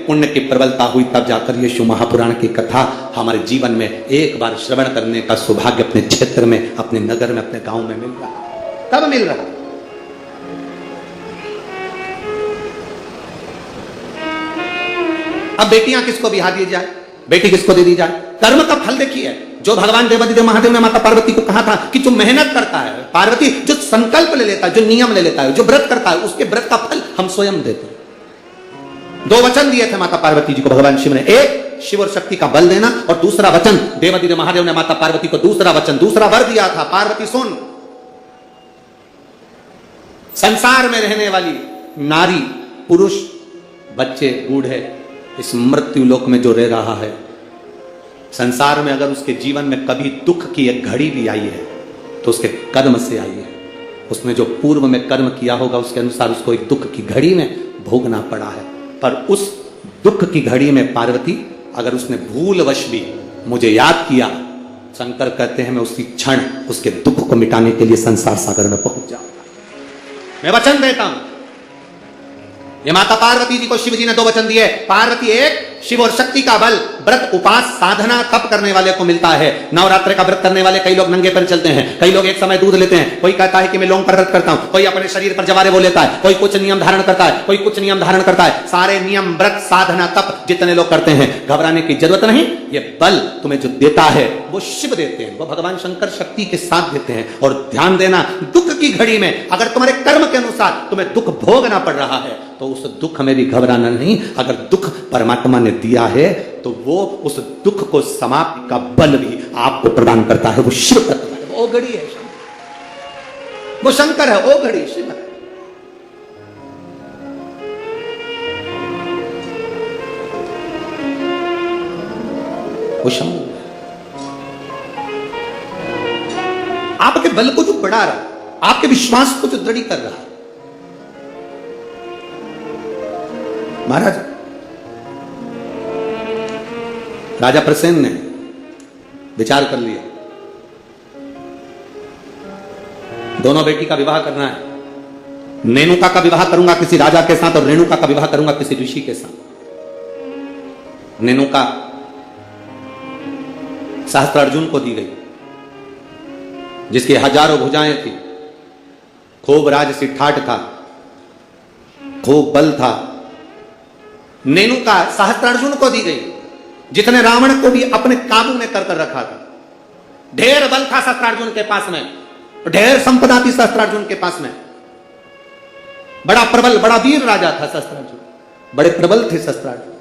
पुण्य की प्रबलता हुई, तब जाकर ये शिव महापुराण की कथा हमारे जीवन में एक बार श्रवण करने का सौभाग्य अपने क्षेत्र में, अपने नगर में, अपने गांव में मिल रहा। कब मिल रहा? अब बेटियां किसको बिहा दी जाए, बेटी किसको दे दी जाए? कर्म का फल देखिए। जो भगवान देवादिदेव महादेव ने माता पार्वती को कहा था कि जो मेहनत करता है, पार्वती जो संकल्प ले लेता है, जो नियम ले लेता है, जो व्रत करता है, उसके व्रत का फल हम स्वयं देते हैं। 2 वचन दिए थे माता पार्वती जी को भगवान शिव ने, एक शिव और शक्ति का बल देना, और दूसरा वचन देवादिदेव महादेव ने माता पार्वती को दूसरा वचन, दूसरा वर दिया था, पार्वती सुन, संसार में रहने वाली नारी, पुरुष, बच्चे, बूढ़े, इस मृत्यु लोक में जो रह रहा है, संसार में अगर उसके जीवन में कभी दुख की एक घड़ी भी आई है तो उसके कर्म से आई है। उसने जो पूर्व में कर्म किया होगा उसके अनुसार उसको एक दुख की घड़ी में भोगना पड़ा है। पर उस दुख की घड़ी में पार्वती, अगर उसने भूलवश भी मुझे याद किया, शंकर कहते हैं मैं उसी क्षण उसके दुख को मिटाने के लिए संसार सागर में पहुंच जाऊंगा। मैं वचन देता हूं। ये माता पार्वती जी को शिव जी ने 2 वचन दिए। पार्वती, एक शिव और शक्ति का बल, व्रत उपास साधना तप करने वाले को मिलता है। नवरात्र का व्रत करने वाले कई लोग नंगे पैर चलते हैं, कई लोग एक समय दूध लेते हैं, कोई कहता है कि मैं लौंग पर व्रत करता हूं, कोई अपने शरीर पर जवारे वो लेता है, कोई कुछ नियम धारण करता है, कोई कुछ नियम धारण करता है। सारे नियम, व्रत, साधना, तप जितने लोग करते हैं, घबराने की जरूरत नहीं। ये बल तुम्हें जो देता है वो शिव देते हैं, वो भगवान शंकर शक्ति के साथ देते हैं। और ध्यान देना, दुख की घड़ी में अगर तुम्हारे कर्म के अनुसार तुम्हें दुख भोगना पड़ रहा है तो उस दुख में भी घबराना नहीं। अगर दुख परमात्मा ने दिया है तो वो उस दुख को समाप्ति का बल भी आपको प्रदान करता है। वो शिव करता है, वो घड़ी है, वो शंकर है, वो घड़ी शिव है। वो शंभु आपके बल को जो बढ़ा रहा, आपके विश्वास को जो दृढ़ कर रहा। महाराज राजा प्रसेन ने विचार कर लिया, दोनों बेटी का विवाह करना है। नेनुका का विवाह करूंगा किसी राजा के साथ और रेणुका का विवाह करूंगा किसी ऋषि के साथ। नेनुका सहस्त्रार्जुन को दी गई, जिसकी हजारों भुजाएं थी, खूब राजसी ठाठ था, खूब बल था। नेनुका सहस्त्रार्जुन को दी गई, जितने रावण को भी अपने काबू में कर रखा था। ढेर बल था सहस्त्रार्जुन के पास में, ढेर संपदा थी सहस्त्रार्जुन के पास में। बड़ा प्रबल, बड़ा वीर राजा था सहस्त्रार्जुन, बड़े प्रबल थे सहस्त्रार्जुन।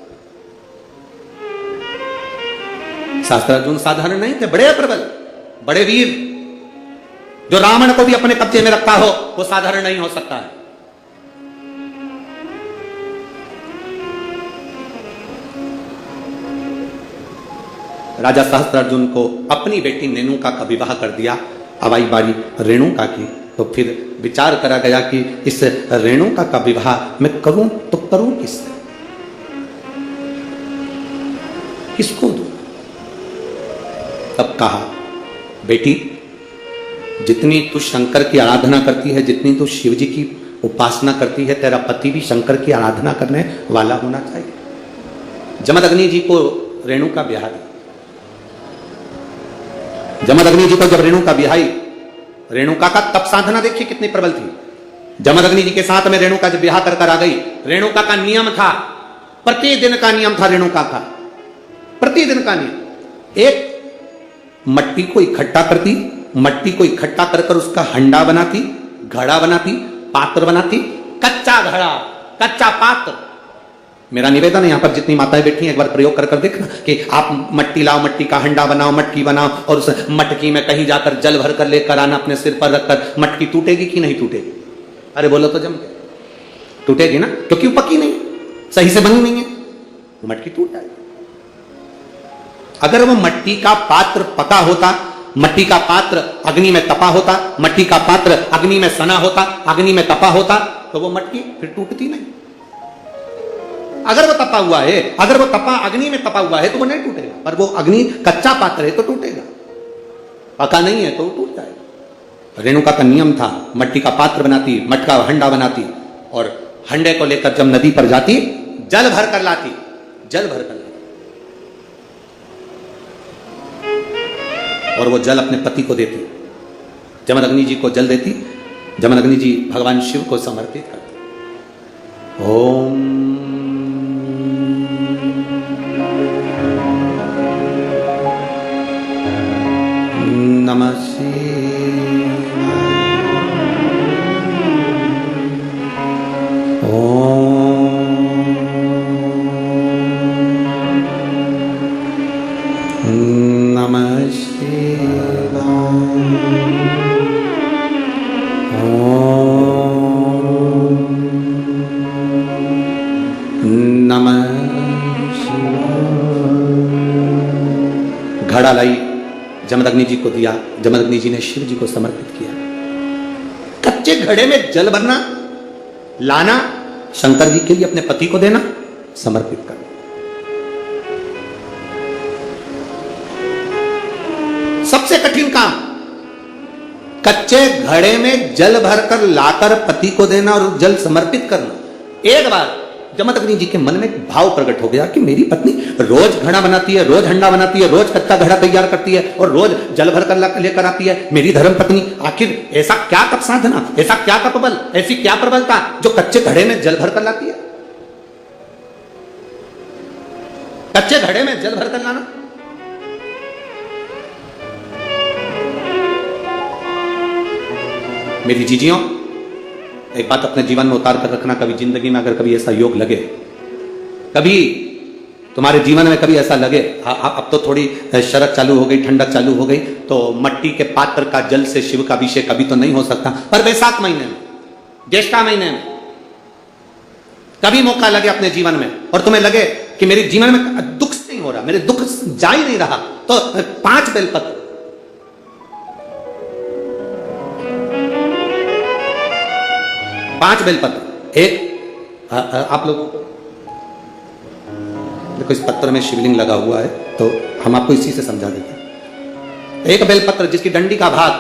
सहस्त्रार्जुन साधारण नहीं थे, बड़े प्रबल, बड़े वीर। जो रावण को भी अपने कब्जे में रखता हो वो साधारण नहीं हो सकता है। राजा सहस्त्रार्जुन को अपनी बेटी रेणुका का विवाह कर दिया। अब आई बारी रेणुका की, तो फिर विचार करा गया कि इस रेणुका का विवाह मैं करूं तो करूं किससे, किसको दूं? तब कहा, बेटी जितनी तू शंकर की आराधना करती है, जितनी तू शिव जी की उपासना करती है, तेरा पति भी शंकर की आराधना करने वाला होना चाहिए। जमदग्नि जी को रेणुका ब्याह दी। जमदग्नि जी को जब रेणुका ब्याही, रेणुका का तप साधना देखिए कितनी प्रबल थी। जमदग्नि जी के साथ में रेणुका जब ब्याह कर आ गई, रेणुका का नियम था, प्रतिदिन का नियम था रेणुका का, प्रतिदिन का नियम। एक मट्टी को इकट्ठा करती, मट्टी को इकट्ठा कर कर उसका हंडा बनाती, घड़ा बनाती, पात्र बनाती, कच्चा घड़ा, कच्चा पात्र। मेरा निवेदन है, यहां पर जितनी माताएं बैठी हैं एक बार प्रयोग कर कर देखना कि आप मट्टी लाओ, मट्टी का हंडा बनाओ, मटकी बनाओ और उस मटकी में कहीं जाकर जल भर कर लेकर आना, अपने सिर पर रखकर। मटकी टूटेगी कि नहीं टूटेगी? अरे बोलो तो जम के टूटेगी ना, क्योंकि वो पकी नहीं, सही से बनी नहीं है, वो मटकी टूट जाएगी। अगर वो मट्टी का पात्र पका होता, मट्टी का पात्र अग्नि में तपा होता, मट्टी का पात्र अग्नि में सना होता, अग्नि में तपा होता, तो वो मटकी फिर टूटती नहीं। अगर वो तपा हुआ है, अगर वो तपा अग्नि में तपा हुआ है तो वो नहीं टूटेगा, पर वो अग्नि कच्चा पात्र है तो टूटेगा, पका नहीं है तो टूट जाएगा। रेणुका का नियम था, मट्टी का पात्र बनाती, मटका हंडा बनाती और हंडे को लेकर जब नदी पर जाती, जल भर कर लाती, जल भर कर, और वो जल अपने पति को देती, जमदग्नि जी को जल देती। जमदग्नि जी भगवान शिव को समर्पित करते। ओम नमः शिवाय। ओम नमः शिवाय। ओम नमः शिवाय। घड़ा लाई, जमदग्नि जी को दिया, जमदग्नि जी ने शिव जी को समर्पित किया। कच्चे घड़े में जल भरना, लाना, शंकर जी के लिए अपने पति को देना, समर्पित करना। सबसे कठिन काम, कच्चे घड़े में जल भरकर लाकर पति को देना और जल समर्पित करना। एक बार जमदग्नि जी के मन में भाव प्रकट हो गया कि मेरी पत्नी रोज घड़ा बनाती है, रोज हंडा बनाती है, रोज कच्चा घड़ा तैयार करती है और रोज जल भर कर लेकर आती है। मेरी धर्म पत्नी, आखिर ऐसा क्या कप साधना, ऐसा क्या कप बल, ऐसी क्या प्रबलता जो कच्चे घड़े में जल भर कर लाती है? कच्चे घड़े में जल भर कर लाना। मेरी जीजियों, एक बात अपने जीवन में उतार कर रखना, कभी जिंदगी में अगर कभी ऐसा योग लगे, कभी तुम्हारे जीवन में कभी ऐसा लगे, अब तो थोड़ी शरद चालू हो गई, ठंडक चालू हो गई, तो मट्टी के पात्र का जल से शिव का अभिषेक अभी तो नहीं हो सकता, पर वैशाख महीने में, ज्येष्ठा महीने में कभी मौका लगे अपने जीवन में और तुम्हें लगे कि मेरे जीवन में दुख नहीं हो रहा, मेरे दुख जा ही नहीं रहा, तो 5 बेलपत्र, 5 बेलपत्र, एक आप लोगों को देखो इस पत्र में शिवलिंग लगा हुआ है, तो हम आपको इसी से समझा देते हैं। एक बेलपत्र जिसकी डंडी का भाग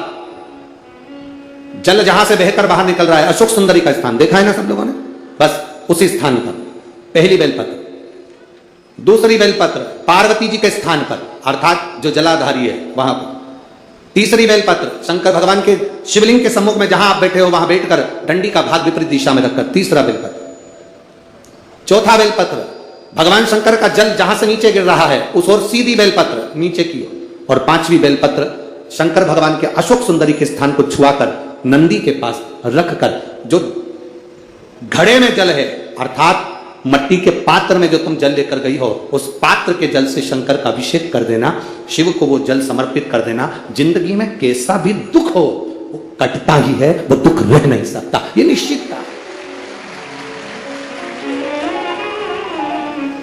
जल जहां से बहकर बाहर निकल रहा है, अशोक सुंदरी का स्थान देखा है ना सब लोगों ने, बस उसी स्थान पर पहली बेलपत्र। दूसरी बेलपत्र पार्वती जी के स्थान पर, अर्थात जो जलाधारी है वहां पर। तीसरी बेलपत्र शंकर भगवान के शिवलिंग के सम्मुख में जहां आप बैठे हो वहां बैठकर डंडी का भाग विपरीत दिशा में रखकर, तीसरा बेलपत्र। चौथा बेलपत्र भगवान शंकर का जल जहां से नीचे गिर रहा है उस ओर सीधी बेलपत्र नीचे की ओर। और 5वीं बेलपत्र शंकर भगवान के अशोक सुंदरी के स्थान को छुआकर नंदी के पास रखकर, जो घड़े में जल है अर्थात मट्टी के पात्र में जो तुम जल लेकर गई हो, उस पात्र के जल से शंकर का अभिषेक कर देना, शिव को वो जल समर्पित कर देना। जिंदगी में कैसा भी दुख हो वो कटता ही है, वो दुख रह नहीं सकता, ये निश्चित था।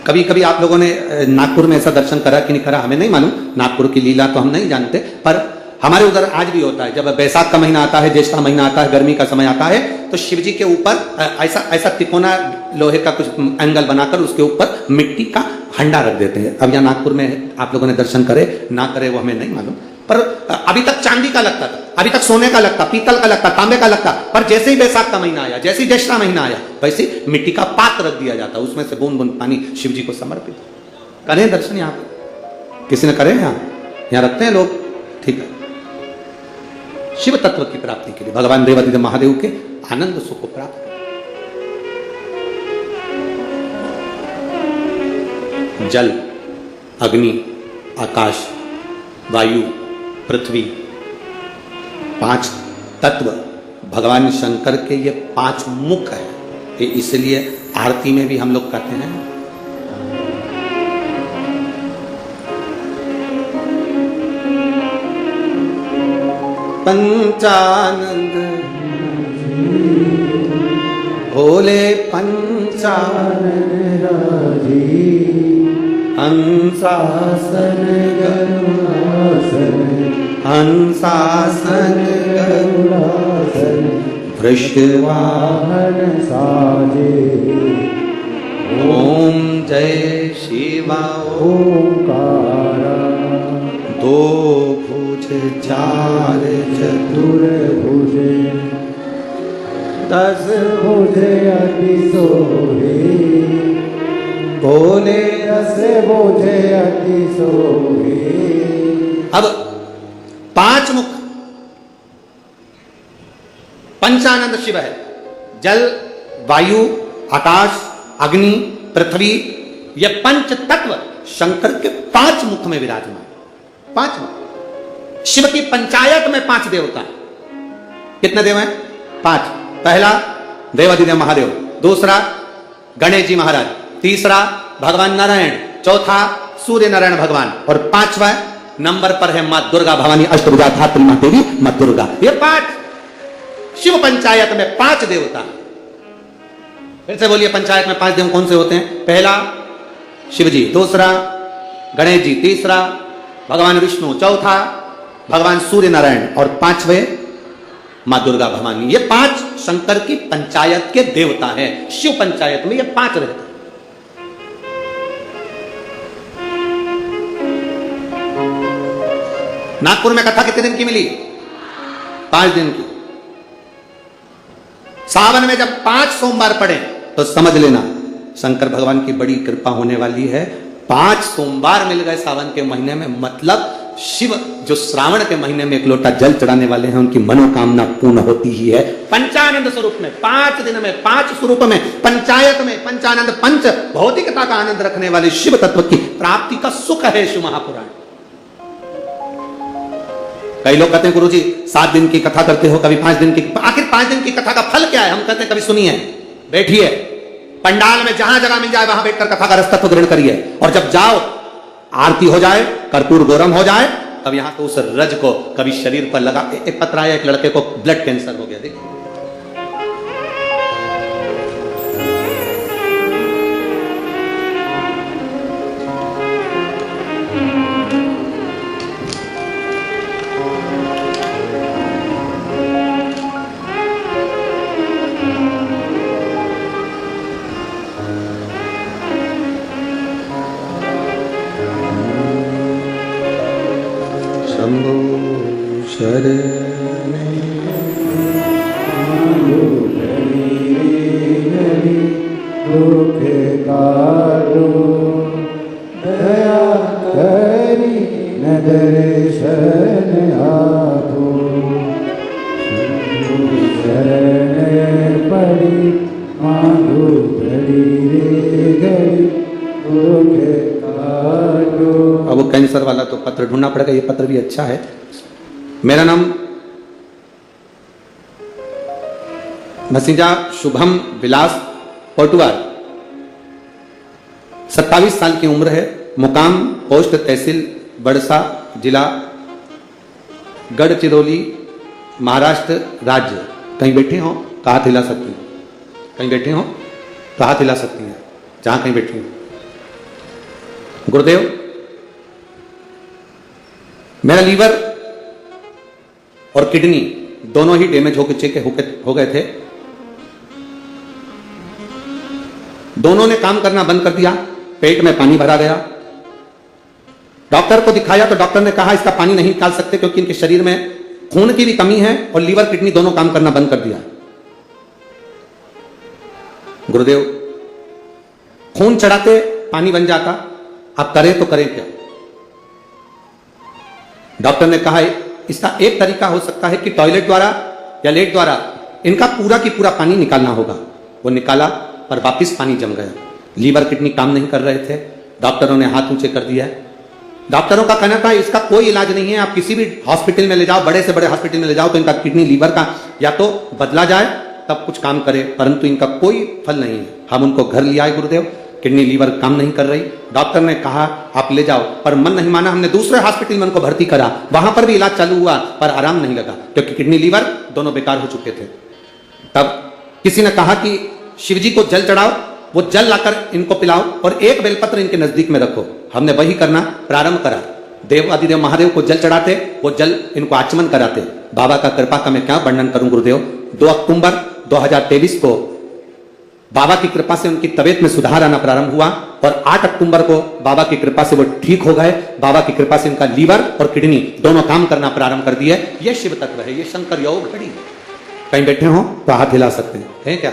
कभी कभी आप लोगों ने नागपुर में ऐसा दर्शन करा कि नहीं करा हमें नहीं मालूम, नागपुर की लीला तो हम नहीं जानते, पर हमारे उधर आज भी होता है। जब बैसाख का महीना आता है, ज्येष्ठा महीना आता है, गर्मी का समय आता है, तो शिव जी के ऊपर ऐसा तिकोना लोहे का कुछ एंगल बनाकर उसके ऊपर मिट्टी का हंडा रख देते हैं। अब यहाँ नागपुर में आप लोगों ने दर्शन करे ना करे वो हमें नहीं मालूम, पर अभी तक चांदी का लगता था, अभी तक सोने का लगता, पीतल का लगता, तांबे का लगता, पर जैसे ही बैसाख का महीना आया, जैसे ही ज्येष्ठा महीना आया, वैसे मिट्टी का पात्र रख दिया जाता, उसमें से बूंद बूंद पानी शिव जी को समर्पित। करें दर्शन यहाँ पर, किसी ने करे? यहाँ रखते हैं लोग, ठीक है। शिव तत्व की प्राप्ति के लिए भगवान देवादिदेव महादेव के आनंद सुख को प्राप्त करें। जल, अग्नि, आकाश, वायु, पृथ्वी, 5 तत्व भगवान शंकर के ये 5 मुख है। ये इसलिए आरती में भी हम लोग कहते हैं पंचानंद भोले पंचानंद हंसासन गरुड़ासन हंसासन गरुड़ासन वृषवाहन साजे। ओम जय शिवा ओंकारा। 2 भुज 4 चतुर्भुज 10 भुज अति सोहे भोले रस बोझे अति सोहे। अब पांच मुख पंचानंद शिव है। जल, वायु, आकाश, अग्नि, पृथ्वी, ये पंच तत्व शंकर के पांच मुख में विराजमान। पांच मुख। शिव की पंचायत में पांच देवता है। कितने देव हैं? पांच। पहला देवाधिदेव महादेव, दूसरा गणेश जी महाराज, तीसरा भगवान नारायण, चौथा सूर्य नारायण भगवान, और पांचवा नंबर पर है मां दुर्गा भवानी अष्टभुजा धात्री मां देवी मां दुर्गा। ये पांच शिव पंचायत में पांच देवता। फिर से बोलिए, पंचायत में पांच देव कौन से होते हैं? पहला शिव जी, दूसरा गणेश जी, तीसरा भगवान विष्णु, चौथा भगवान सूर्य नारायण, और पांचवें मां दुर्गा भवानी। ये पांच शंकर की पंचायत के देवता हैं। शिव पंचायत में ये पांच रहते हैं। नागपुर में कथा कितने दिन की मिली? 5 दिन की। सावन में जब 5 सोमवार पड़े तो समझ लेना शंकर भगवान की बड़ी कृपा होने वाली है। 5 सोमवार मिल गए सावन के महीने में, मतलब शिव जो श्रावण के महीने में 1 लोटा जल चढ़ाने वाले हैं उनकी मनोकामना पूर्ण होती ही है। पंचानंद स्वरूप में 5 दिन में 5 स्वरूप में पंचायत में पंचानंद पंच भौतिकता का आनंद रखने वाले शिव तत्व की प्राप्ति का सुख है शिव महापुराण। कई लोग कहते हैं गुरुजी 7 दिन की कथा करते हो, कभी 5 दिन की। आखिर 5 दिन की कथा का फल क्या है? हम कहते हैं कभी सुनिए, बैठिए पंडाल में, जहां जगह मिल जाए वहां बैठकर कथा का रस तत्व ग्रहण करिए, और जब जाओ आरती हो जाए, कर्पूर गौरम हो जाए, तब यहां तो उस रज को कभी शरीर पर लगा। एक पत्र आया, एक लड़के को ब्लड कैंसर हो गया, देखिए अब वो कैंसर वाला तो पत्र ढूंढना पड़ेगा। ये पत्र भी अच्छा है। मेरा नाम मसीजा शुभम विलास पोटुआर, 27 साल की उम्र है। मुकाम पोस्ट तहसील बड़सा, जिला गढ़चिरौली, महाराष्ट्र राज्य। कहीं बैठे हो तो हाथ हिला सकती हैं, कहीं बैठे हो तो हाथ हिला सकती हैं, जहां कहीं बैठी हो। गुरुदेव, मेरा लीवर और किडनी दोनों ही डैमेज हो गए थे। दोनों ने काम करना बंद कर दिया, पेट में पानी भरा गया। डॉक्टर को दिखाया तो डॉक्टर ने कहा इसका पानी नहीं निकाल सकते क्योंकि इनके शरीर में खून की भी कमी है और लीवर किडनी दोनों काम करना बंद कर दिया। गुरुदेव, खून चढ़ाते पानी बन जाता, आप करें तो करें क्या? डॉक्टर ने कहा इसका एक तरीका हो सकता है कि टॉयलेट द्वारा या लेट द्वारा इनका पूरा की पूरा पानी निकालना होगा। वो निकाला पर वापिस पानी जम गया। लीवर किडनी काम नहीं कर रहे थे। डॉक्टरों ने हाथ ऊंचे कर दिया। डॉक्टरों का कहना था इसका कोई इलाज नहीं है, आप किसी भी हॉस्पिटल में ले जाओ, बड़े से बड़े हॉस्पिटल में ले जाओ तो इनका किडनी लीवर का या तो बदला जाए तब कुछ काम करे, परंतु इनका कोई फल नहीं है। हम उनको घर ले आए गुरुदेव, किडनी लीवर काम नहीं कर रही। डॉक्टर ने कहा आप ले जाओ, पर मन नहीं माना। हमने दूसरे हॉस्पिटल में उनको भर्ती करा, वहां पर भी इलाज चालू हुआ पर आराम नहीं लगा क्योंकि किडनी लीवर दोनों बेकार हो चुके थे। तब किसी ने कहा कि शिवजी को जल चढ़ाओ, वो जल लाकर इनको पिलाओ और एक बेलपत्र इनके नजदीक में रखो। हमने वही करना प्रारंभ करा। देवाधिदेव महादेव को जल चढ़ाते, वो जल इनको आचमन कराते। बाबा का कृपा का मैं क्या वर्णन करूं गुरुदेव। 2 अक्टूबर 2023 को बाबा की कृपा से उनकी तबीयत में सुधार आना प्रारंभ हुआ और 8 अक्टूबर को बाबा की कृपा से वो ठीक हो गए। बाबा की कृपा से इनका लीवर और किडनी दोनों काम करना प्रारंभ कर दिए। ये शिव तत्व है, ये शंकर योग घड़ी है। कहीं बैठे हो तो हाथ हिला सकते हैं, है क्या?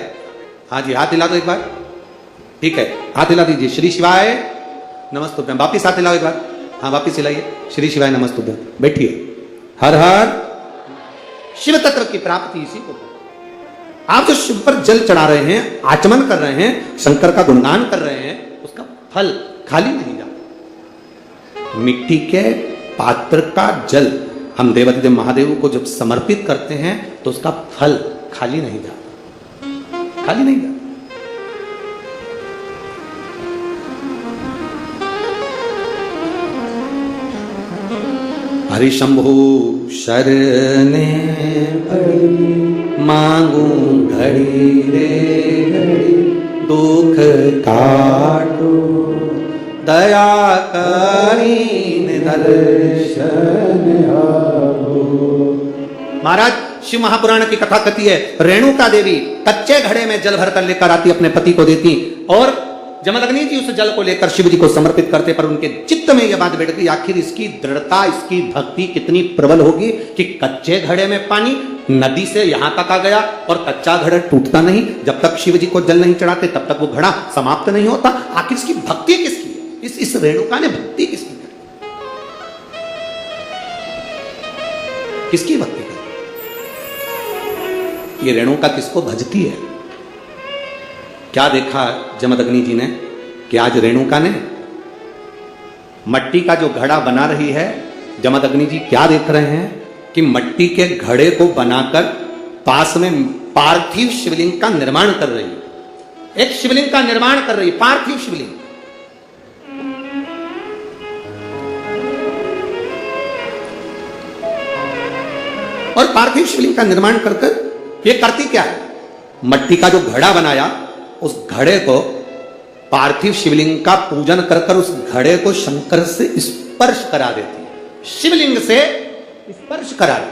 हाँ जी, हाथ हिला दो एक बार। ठीक है, हाथ हिला दीजिए। श्री शिवाय नमस्तुभ्यम। वापिस हाथ हिलाओ एक बार। हाँ वापिस हिलाइए। श्री शिवाय नमस्तुभ्यम। बैठिए। हर हर। शिव तत्व की प्राप्ति इसी को। आप जो शिव पर जल चढ़ा रहे हैं, आचमन कर रहे हैं, शंकर का गुणगान कर रहे हैं, उसका फल खाली नहीं जाता। मिट्टी के पात्र का जल हम देवाधिदेव महादेव को जब समर्पित करते हैं तो उसका फल खाली नहीं जाता, खाली नहीं जाता। हरि शंभु शरणे मांगू घड़ी रे घड़ी, दुख काटो दया करीन दर्शन आओ। महाराज शिव महापुराण की कथा कहती है, रेणुका देवी कच्चे घड़े में जल भरकर लेकर आती, अपने पति को देती, और जमदग्नि जी उस जल को लेकर शिव जी को समर्पित करते। पर उनके चित्त में यह बात बैठ गई, आखिर इसकी दृढ़ता, इसकी भक्ति कितनी प्रबल होगी कि कच्चे घड़े में पानी नदी से यहां तक आ गया और कच्चा घड़ा टूटता नहीं। जब तक शिव जी को जल नहीं चढ़ाते तब तक वो घड़ा समाप्त नहीं होता। आखिर इसकी भक्ति किसकी है? इस रेणुका ने भक्ति किसकी है? किसकी भक्ति है? ये रेणुका किसको भजती है? क्या देखा जमदग्नि जी ने कि आज रेणुका ने मट्टी का जो घड़ा बना रही है, जमदग्नि जी क्या देख रहे हैं कि मट्टी के घड़े को बनाकर पास में पार्थिव शिवलिंग का निर्माण कर रही है। एक शिवलिंग का निर्माण कर रही है, पार्थिव शिवलिंग। और पार्थिव शिवलिंग का निर्माण कर ये करती क्या है? मट्टी का जो घड़ा बनाया, उस घड़े को पार्थिव शिवलिंग का पूजन कर उस घड़े को शंकर से स्पर्श करा देती है। शिवलिंग से स्पर्श करा रही,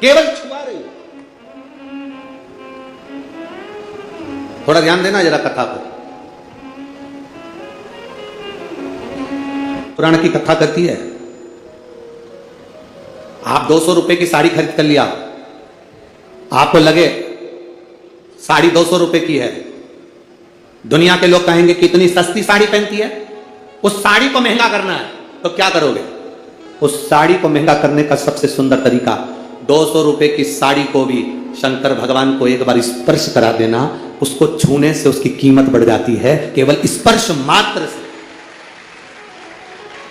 केवल छुआ रही। थोड़ा ध्यान देना जरा कथा पर। पुराण की कथा कहती है, आप 200 रुपए की साड़ी खरीद कर लिया, आपको लगे साड़ी 200 रुपए की है, दुनिया के लोग कहेंगे कि इतनी सस्ती साड़ी पहनती है, उस साड़ी को महंगा करना है, तो क्या करोगे? उस साड़ी को महंगा करने का सबसे सुंदर तरीका, 200 रुपए की साड़ी को भी शंकर भगवान को एक बार स्पर्श करा देना। उसको छूने से उसकी कीमत बढ़ जाती है, केवल स्पर्श मात्र से।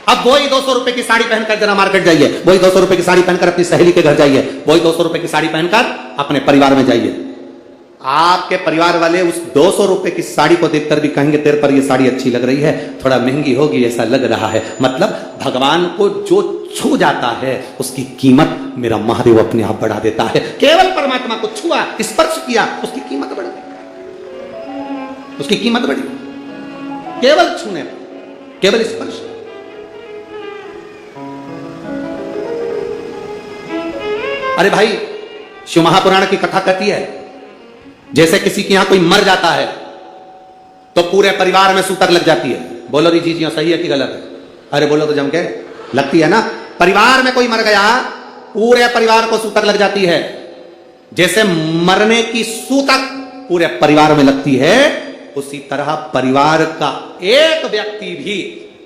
अब वही 200 रुपए की साड़ी पहनकर जरा मार्केट जाइए, वही 200 रुपए की साड़ी पहनकर अपनी सहेली के घर जाइए, वही 200 रुपए की साड़ी पहनकर अपने परिवार में जाइए। आपके परिवार वाले उस 200 रुपए की साड़ी को देखकर भी कहेंगे, तेरे पर ये साड़ी अच्छी लग रही है, थोड़ा महंगी होगी ऐसा लग रहा है। मतलब भगवान को जो छू जाता है उसकी कीमत मेरा महादेव अपने आप बढ़ा देता है। केवल परमात्मा को छुआ, स्पर्श किया, उसकी कीमत बढ़ गई, उसकी कीमत बढ़ी। केवल छूने पर, केवल स्पर्श। अरे भाई, शिव महापुराण की कथा कहती है, जैसे किसी के यहां कोई मर जाता है तो पूरे परिवार में सूतक लग जाती है। बोलो री जी सही है कि गलत है? अरे बोलो तो जम के। लगती है ना? परिवार में कोई मर गया, पूरे परिवार को सूतक लग जाती है। जैसे मरने की सूतक पूरे परिवार में लगती है, उसी तरह परिवार का एक व्यक्ति भी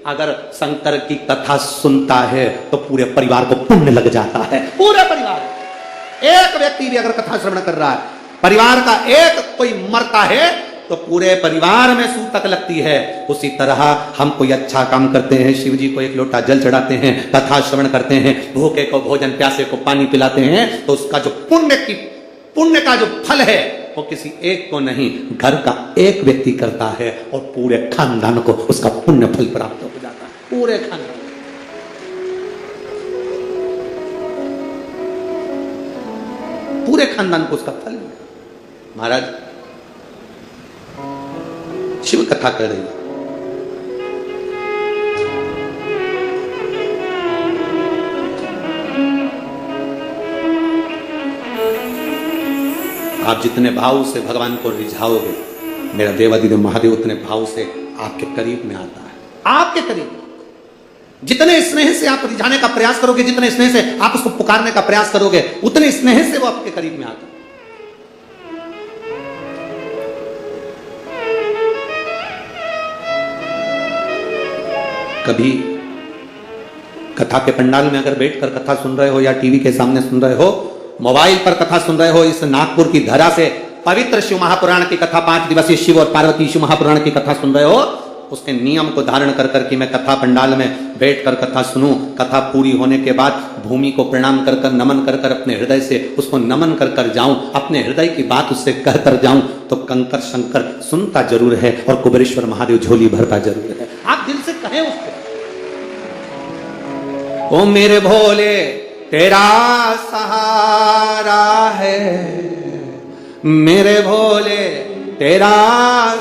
अगर शंकर की कथा सुनता है तो पूरे परिवार को पुण्य लग जाता है। पूरे परिवार, एक व्यक्ति भी अगर कथा श्रवण कर रहा है, परिवार का एक कोई मरता है तो पूरे परिवार में सूतक लगती है। उसी तरह हम कोई अच्छा काम करते हैं, शिव जी को एक लोटा जल चढ़ाते हैं, कथा श्रवण करते हैं, भूखे को भोजन, प्यासे को पानी पिलाते हैं, तो उसका जो पुण्य का जो फल है वो किसी एक को नहीं, घर का एक व्यक्ति करता है और पूरे खानदान को उसका पुण्य फल प्राप्त हो जाता है। पूरे खानदान, पूरे खानदान को उसका फल। महाराज शिव कथा कर रही है, आप जितने भाव से भगवान को रिझाओगे, मेरा देवाधिदेव महादेव उतने भाव से आपके करीब में आता है। आपके करीब जितने स्नेह से आप रिझाने का प्रयास करोगे, जितने स्नेह से आप उसको पुकारने का प्रयास करोगे, उतने स्नेह से वो आपके करीब में आता है। कभी कथा के पंडाल में अगर बैठकर कथा सुन रहे हो या टीवी के सामने सुन रहे हो, मोबाइल पर कथा सुन रहे हो, इस नागपुर की धरा से पवित्र शिव महापुराण की कथा, 5 दिवसीय शिव और पार्वती शिव महापुराण की कथा सुन रहे हो, उसके नियम को धारण कर करके मैं कथा पंडाल में बैठकर कथा सुनूं, कथा पूरी होने के बाद भूमि को प्रणाम कर कर, नमन कर कर, अपने हृदय से उसको नमन कर कर जाऊं, अपने हृदय की बात उससे कहकर जाऊं, तो कंकर शंकर सुनता जरूर है और कुबेरेश्वर महादेव झोली भरता जरूर है। आप दिल से कहें उसको, ओ मेरे भोले तेरा सहारा है, मेरे भोले तेरा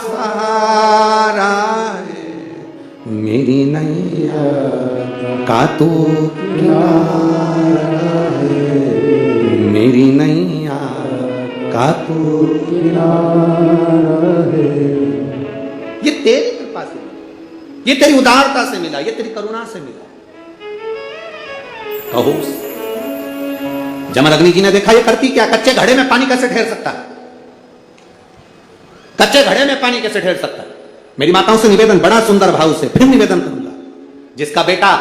सहारा है, मेरी नैया का तू किनारा है, मेरी नैया का तू किनारा है। ये तेरी कृपा से, ये तेरी उदारता से मिला, ये तेरी करुणा से मिला। कहो जमदग्नि जी ने देखा ये करती क्या, कच्चे घड़े में पानी कैसे ठहर सकता है, कच्चे घड़े में पानी कैसे ठहर सकता है। मेरी माताओं से निवेदन, बड़ा सुंदर भाव से फिर निवेदन करूंगा, जिसका बेटा,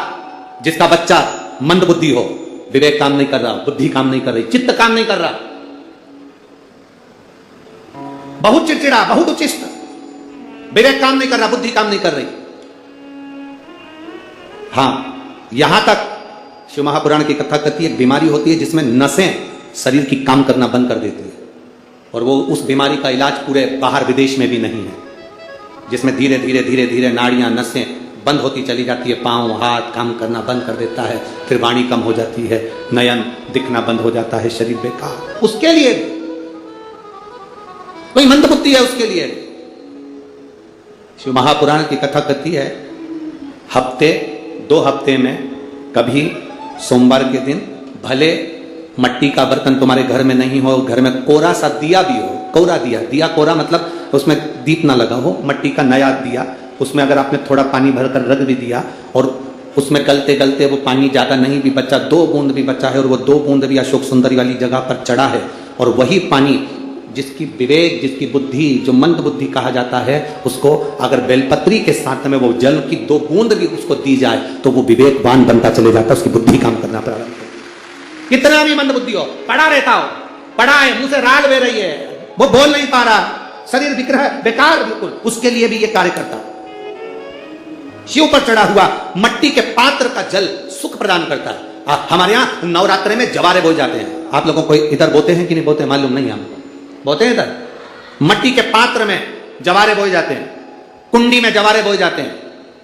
जिसका बच्चा मंद बुद्धि हो, विवेक काम नहीं कर रहा, बुद्धि काम नहीं कर रही, चित्त काम नहीं कर रहा, बहुत चिड़चिड़ा, बहुत उचिष्ट, विवेक काम नहीं कर रहा, बुद्धि काम नहीं कर रही। हां, यहां तक शिव महापुराण की कथा कहती है, एक बीमारी होती है जिसमें नसें शरीर की काम करना बंद कर देती है, और वो उस बीमारी का इलाज पूरे बाहर विदेश में भी नहीं है, जिसमें धीरे धीरे धीरे धीरे नाड़ियां, नसें बंद होती चली जाती है, पांव हाथ काम करना बंद कर देता है, फिर वाणी कम हो जाती है, नयन दिखना बंद हो जाता है, शरीर बेकार। उसके लिए कोई मंदबुद्धि है, उसके लिए शिव महापुराण की कथा कहती है, हफ्ते 2 हफ्ते में कभी सोमवार के दिन भले मट्टी का बर्तन तुम्हारे घर में नहीं हो, घर में कोरा सा दिया भी हो, कोरा दिया, दिया कोरा मतलब उसमें दीप ना लगा हो, मट्टी का नया दिया, उसमें अगर आपने थोड़ा पानी भरकर रख भी दिया और उसमें गलते गलते वो पानी ज्यादा नहीं भी बचा, 2 बूंद भी बचा है और वो 2 बूंद भी अशोक सुंदरी वाली जगह पर चढ़ा है, और वही पानी जिसकी विवेक, जिसकी बुद्धि, जो मंद बुद्धि कहा जाता है, उसको अगर बेलपत्री के साथ में वो जल की 2 बूंद भी उसको दी जाए तो वो विवेकवान बनता चले जाता है, उसकी बुद्धि काम करना प्रारंभ करती है। कितना भी मंद बुद्धि हो, पड़ा रहता हो, पड़ा है, मुंह से राल बह रही है, वो बोल नहीं पा रहा, शरीर बिक रहा है, बेकार बिल्कुल, उसके लिए भी ये कार्य करता। शिव पर चढ़ा हुआ मट्टी के पात्र का जल सुख प्रदान करता है। हमारे यहां नवरात्रे में जवारे बोए जाते हैं, आप लोगों को इधर बोते हैं कि नहीं बोते मालूम नहीं, हम बोते हैं इधर, मट्टी के पात्र में जवारे बोए जाते हैं, कुंडी में जवारे बोए जाते हैं,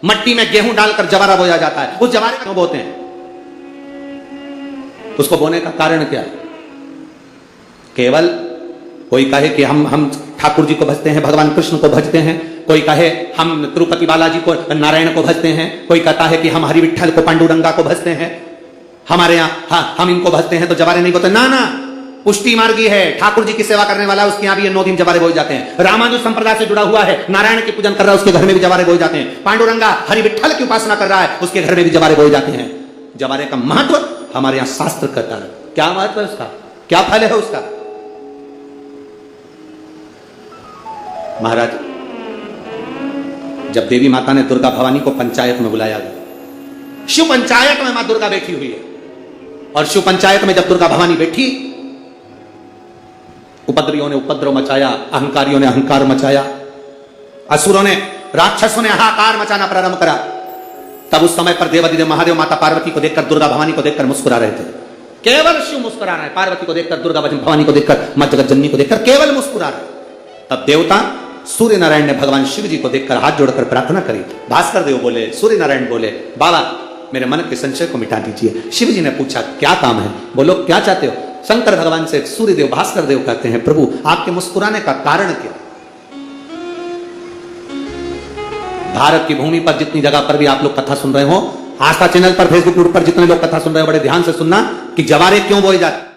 मट्टी में गेहूं डालकर जवारा बोया जाता है। उस जवारे क्यों बोते हैं, उसको बोने का कारण क्या है? केवल कोई कहे कि हम ठाकुर जी को भजते हैं, भगवान कृष्ण को भजते हैं, कोई कहे हम तिरुपति बालाजी को, नारायण को भजते हैं, कोई कहता है कि हम हरि विठल को, पांडुरंगा को भजते हैं, हमारे यहाँ हाँ हम इनको भजते हैं तो जवारे नहीं बोते। ना ना, पुष्टि मार्गी है, ठाकुर जी की सेवा करने वाला, उसके यहाँ भी ये 9 दिन जवारे बोए जाते हैं। रामानुज संप्रदाय से जुड़ा हुआ है, नारायण की पूजन कर रहा है, उसके घर में भी जवारे बोए जाते हैं। पांडुरंगा हरि विठल की उपासना कर रहा है, उसके घर में भी जवारे बोए जाते हैं। जवारे का महत्व हमारे यहाँ शास्त्र कहता है। क्या महत्व है उसका, क्या फल है उसका? महाराज, जब देवी माता ने दुर्गा भवानी को पंचायत में बुलाया गया, शिव पंचायत में मां दुर्गा बैठी हुई है, और शिव पंचायत में जब दुर्गा भवानी बैठी, उपद्रवियों ने उपद्रव मचाया, अहंकारियों ने अहंकार मचाया, असुरों ने, राक्षसों ने हाहाकार मचाना प्रारंभ करा। तब उस समय पर देवाधिदेव महादेव माता पार्वती को देखकर, दुर्गा भवानी को देखकर मुस्कुरा रहे थे। केवल शिव मुस्कुरा रहे, पार्वती को देखकर, दुर्गा भवानी को देखकर, मां जगत जननी को देखकर केवल मुस्कुरा रहे। तब देवता सूर्य नारायण ने भगवान शिव जी को देखकर हाथ जोड़कर प्रार्थना करी। भास्कर देव बोले, सूर्य नारायण बोले, बाबा मेरे मन के संशय को मिटा दीजिए। शिव जी ने पूछा क्या काम है, बोलो क्या चाहते हो? शंकर भगवान से सूर्य देव, भास्कर देव कहते हैं, प्रभु आपके मुस्कुराने का कारण क्या? भारत की भूमि पर जितनी जगह पर भी आप लोग कथा सुन रहे हो, आस्था चैनल पर, फेसबुक पर जितने लोग कथा सुन रहे हो, बड़े ध्यान से सुनना कि जवारे क्यों बोए जाते।